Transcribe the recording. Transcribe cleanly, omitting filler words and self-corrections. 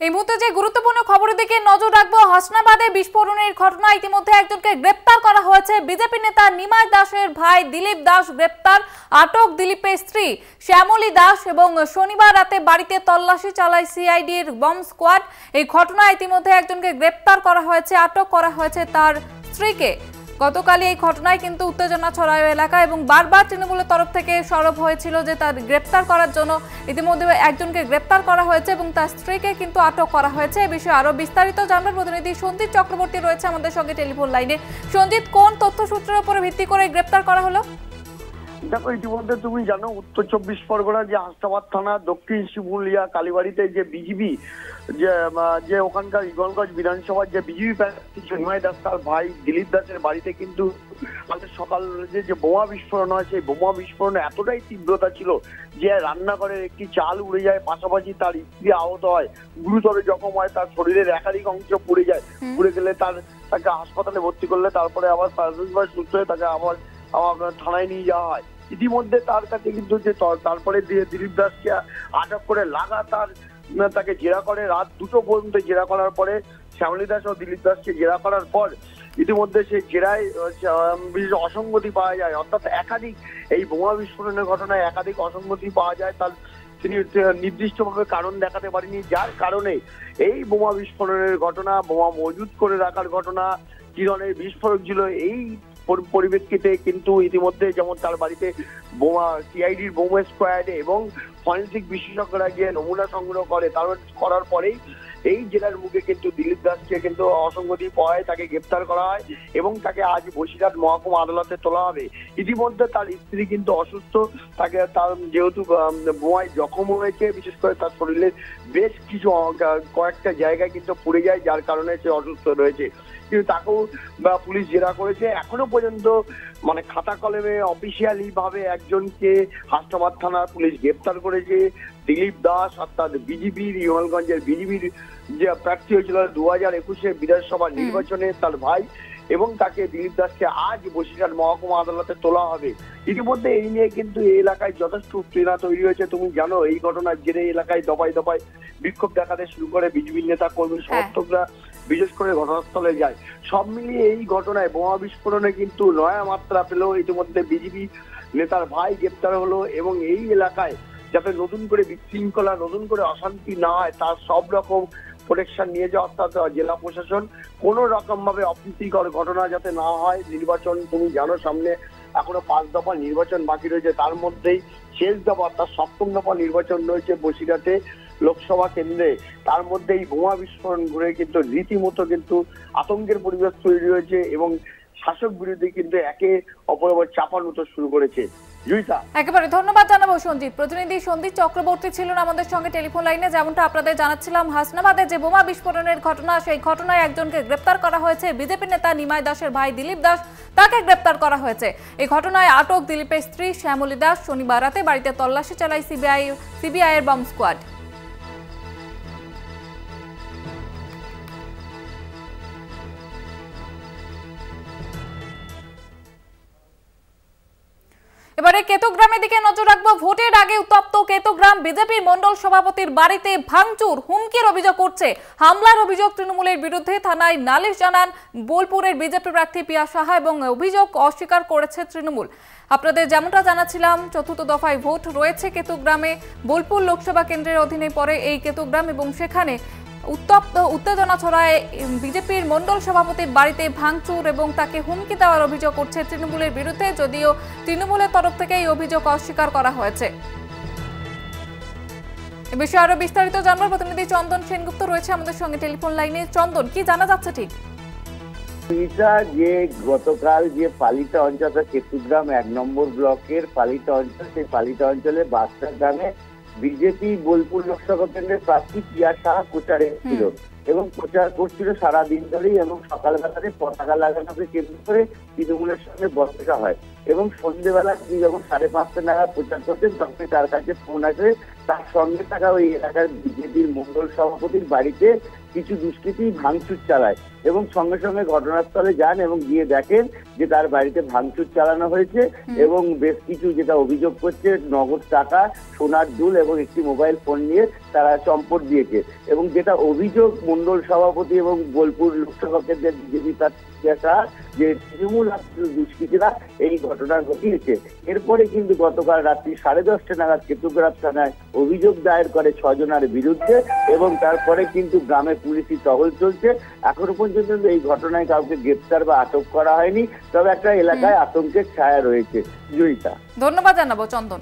এই মুহূর্তে যে গুরুত্বপূর্ণ খবরের দিকে নজর রাখবো, হাসনাবাদে বিস্ফোরণের ঘটনা। ইতিমধ্যে একজনকে গ্রেপ্তার করা হয়েছে। বিজেপি নেতা নিমাই দাসের ভাই দিলীপ দাস গ্রেপ্তার। আটক দিলীপের স্ত্রী শ্যামলী দাস এবং শনিবার রাতে বাড়িতে তল্লাশি চালায় সিআইডির বম স্কোয়াড। এই ঘটনায় ইতিমধ্যে একজনকে গ্রেপ্তার করা হয়েছে, আটক করা হয়েছে তার স্ত্রীকে। গতকালই এই ঘটনায় কিন্তু উত্তেজনা ছড়ায় এলাকা এবং বারবার তৃণমূলের তরফ থেকে সরব হয়েছিল যে তার গ্রেপ্তার করার জন্য। ইতিমধ্যে একজনকে গ্রেপ্তার করা হয়েছে এবং তার স্ত্রীকে কিন্তু আটক করা হয়েছে। এই বিষয়ে আরো বিস্তারিত জানবেন প্রতিনিধি সঞ্জিত চক্রবর্তী রয়েছে আমাদের সঙ্গে টেলিফোন লাইনে। সঞ্জিত, কোন তথ্য সূত্রের উপরে ভিত্তি করে গ্রেপ্তার করা হলো? দেখো, ইতিমধ্যে তুমি জানো উত্তর 24 পরগনা যে হাসনাবাদ থানা দক্ষিণ শিমুলিয়া কালীবাড়িতে যে বিজেপি যে ওখানকার ইগলগঞ্জ বিধানসভার যে বিজেপি প্রার্থী নিমাই দাস তার ভাই দিলীপ দাসের বাড়িতে কিন্তু সকাল যে বোমা বিস্ফোরণ হয়, সেই বোমা বিস্ফোরণে এতটাই তীব্রতা ছিল যে রান্নাঘরের একটি চাল উড়ে যায়, পাশাপাশি তার স্ত্রী আহত হয়, গুরুতর জখম হয়, তার শরীরের একাধিক অংশ পুড়ে যায়। পুড়ে গেলে তাকে হাসপাতালে ভর্তি করলে তারপরে আবার প্রাথমিকভাবে সুস্থ হয়ে তাকে আবার থানায় নিয়ে যাওয়া হয়। ইতিমধ্যে তার কাছে কিন্তু যে তারপরে দিলীপ দাসকে আটক করে লাগাতার তাকে জেরা করে, রাত 2টো পর্যন্ত জেরা করার পরে শ্যামলী দাস ও দিলীপ দাসকে জেরা করার পর ইতিমধ্যে সেই জেরায় বিশেষ অসঙ্গতি পাওয়া যায়। অর্থাৎ একাধিক এই বোমা বিস্ফোরণের ঘটনায় একাধিক অসঙ্গতি পাওয়া যায়। তার তিনি নির্দিষ্টভাবে কারণ দেখাতে পারেনি, যার কারণে এই বোমা বিস্ফোরণের ঘটনা, বোমা মজুত করে রাখার ঘটনা, কি ধরনের বিস্ফোরক ছিল এই পরিপ্রেক্ষিতে কিন্তু ইতিমধ্যে যেমন তার বাড়িতে বোমা সিআইডির বোম স্কোয়াডে এবং ফরেন্সিক বিশেষজ্ঞরা গিয়ে নমুনা সংগ্রহ করার পরেই এই জেলার মুখে কিন্তু দিলীপ দাসকে কিন্তু অসঙ্গতি পাওয়ায় তাকে গ্রেপ্তার করা হয় এবং তাকে আজ বসিরহাট মহকুমা আদালতে তোলা হবে। ইতিমধ্যে তার স্ত্রী কিন্তু অসুস্থ, তার যেহেতু বোমায় জখম হয়েছে, বিশেষ করে তার শরীরের বেশ কিছু কয়েকটা জায়গায় কিন্তু পুড়ে যায়, যার কারণে সে অসুস্থ রয়েছে। কিন্তু তাকেও পুলিশ জেরা করেছে। এখনো পর্যন্ত খাতা কলমে অফিসিয়ালি ভাবে একজনকে হাসনাবাদ থানার পুলিশ গ্রেপ্তার করেছে। দিলীপ দাস অর্থাৎ বিজেপির ইমালগঞ্জের বিজেপির যে প্রার্থী হয়েছিল 2021 বিধানসভা নির্বাচনে তার ভাই, এবং তাকে দিলীপ দাসকে আজ বসিরহাট মহকুমা আদালতে তোলা হবে। ইতিমধ্যে এই নিয়ে কিন্তু এই এলাকায় যথেষ্ট উত্তেজনা তৈরি হয়েছে। তুমি জানো এই ঘটনার জেরে এলাকায় দফায় দফায় বিক্ষোভ দেখাতে শুরু করে, বিজেপির নেতা কর্মী সমর্থকরা বিশেষ করে ঘটনাস্থলে যায়। সব মিলিয়ে এই ঘটনায় বোমা বিস্ফোরণে কিন্তু নয়া মাত্রা পেল। ইতিমধ্যে বিজেপি নেতার ভাই গ্রেপ্তার হলো এবং এই এলাকায় যাতে নতুন করে বিশৃঙ্খলা, নতুন করে অশান্তি না হয় তার সব রকম প্রোটেকশন নিয়ে যাওয়া, অর্থাৎ জেলা প্রশাসন কোনো রকম ভাবে অপ্রীতিকর ঘটনা যাতে না হয়। নির্বাচন তুমি জানো সামনে এখনো 5 দফা নির্বাচন বাকি রয়েছে, তার মধ্যেই শেষ দফা অর্থাৎ 7ম দফা নির্বাচন রয়েছে বসিরহাটে লোকসভা কেন্দ্রে। তার মধ্যে এই বোমা বিস্ফোরণ ঘুরে কিন্তু রীতিমতো কিন্তু আতঙ্কের পরিবেশ তৈরি হয়েছে এবং শাসক বিরোধী কিন্তু একে অপরের চাপানুতো শুরু করেছে। একেবারে ধন্যবাদ জানাবো সঞ্জিত। প্রতিনিধি সঞ্জিত চক্রবর্তী ছিলেন আমাদের সঙ্গে টেলিফোন লাইনে। যেমনটা আপনাদের জানাচ্ছিলাম, হাসনাবাদে যে বোমা বিস্ফোরণের ঘটনা, সেই ঘটনায় একজনকে গ্রেপ্তার করা হয়েছে। বিজেপি নেতা নিমাই দাসের ভাই দিলীপ দাস, তাকে গ্রেপ্তার করা হয়েছে। এই ঘটনায় আটক দিলীপের স্ত্রী শ্যামলী দাস। শনিবার রাতে বাড়িতে তল্লাশি চালায় সিবিআই এর বম স্কোয়াড। এবারে কেতুগ্রামের দিকে নজর রাখবো। ভোটের আগে উত্তপ্ত কেতুগ্রাম। বিজেপির মন্ডল সভাপতির বাড়িতে ভাঙচুর, হুমকির অভিযোগ করছে। হামলার অভিযোগ তৃণমূলের বিরুদ্ধে। থানায় নালিশ জানান বোলপুরের বিজেপি প্রার্থী পিয়া সাহা এবং অভিযোগ অস্বীকার করেছে তৃণমূল। আপনাদের যেমনটা জানাচ্ছিলাম, 4র্থ দফায় ভোট রয়েছে কেতুগ্রামে। বোলপুর লোকসভা কেন্দ্রের অধীনে পড়ে এই কেতুগ্রাম এবং সেখানে উত্তেজনা ছড়ায়। বিজেপির মন্ডল সভাপতির বাড়িতে ভাঙচুর এবং তাকে হুমকি দেওয়ার অভিযোগ করছে তৃণমূলের বিরুদ্ধে, যদিও তৃণমূলের তরফ থেকে এই অভিযোগ অস্বীকার করা হয়েছে। এ বিষয়ে আরো বিস্তারিত জানবার প্রতিনিধি চন্দন সেনগুপ্ত রয়েছে আমাদের সঙ্গে টেলিফোন লাইনে। চন্দন, কি জানা যাচ্ছে ঠিক? যে গতকাল যে পালিতা অঞ্চল, কেতুগ্রাম 1 নম্বর ব্লকের পালিতা অঞ্চল, সেই পালিতা অঞ্চলে বাস্তা গ্রামে বিজেপি বোলপুর লোকসভা কেন্দ্রের প্রার্থী পিয়া সাহা প্রচারে ছিল এবং প্রচার করছিল সারাদিন ধরেই, এবং সকালবেলাতে পতাকা লাগানোকে কেন্দ্র করে তৃণমূলের সঙ্গে বচসা হয় এবং সন্ধ্যেবেলা তিনি যখন 5:30 নাগাদ প্রচার করতেন তখন তার কাছে ফোন আসে। তার সঙ্গে থাকা ওই এলাকার বিজেপির মন্ডল সভাপতির বাড়িতে কিছু দুষ্কৃতী ভাঙচুর চালায় এবং সঙ্গে সঙ্গে ঘটনাস্থলে যান এবং গিয়ে দেখেন যে তার বাড়িতে ভাঙচুর চালানো হয়েছে এবং বেশ কিছু যেটা অভিযোগ করছে নগদ টাকা, সোনার দুল এবং একটি মোবাইল ফোন নিয়ে তারা চম্পট দিয়েছে। এবং যেটা অভিযোগ মন্ডল সভাপতি এবং বোলপুর লোকসভা কেন্দ্রের বিজেপি প্রার্থী যে তৃণমূল দুষ্কৃতীরা এই ঘটনা ঘটিয়েছে। এরপরে কিন্তু গতকাল রাত্রি 10:30 নাগাদ কেতুগ্রাম থানায় অভিযোগ দায়ের করে 6 জনের বিরুদ্ধে এবং তারপরে কিন্তু গ্রামে পুলিশি টহল চলছে। এখনো পর্যন্ত এই ঘটনায় কাউকে গ্রেপ্তার বা আটক করা হয়নি, তবে একটা এলাকায় আতঙ্কের ছায়া রয়েছে। জয়িতা, ধন্যবাদ জানাবো চন্দন।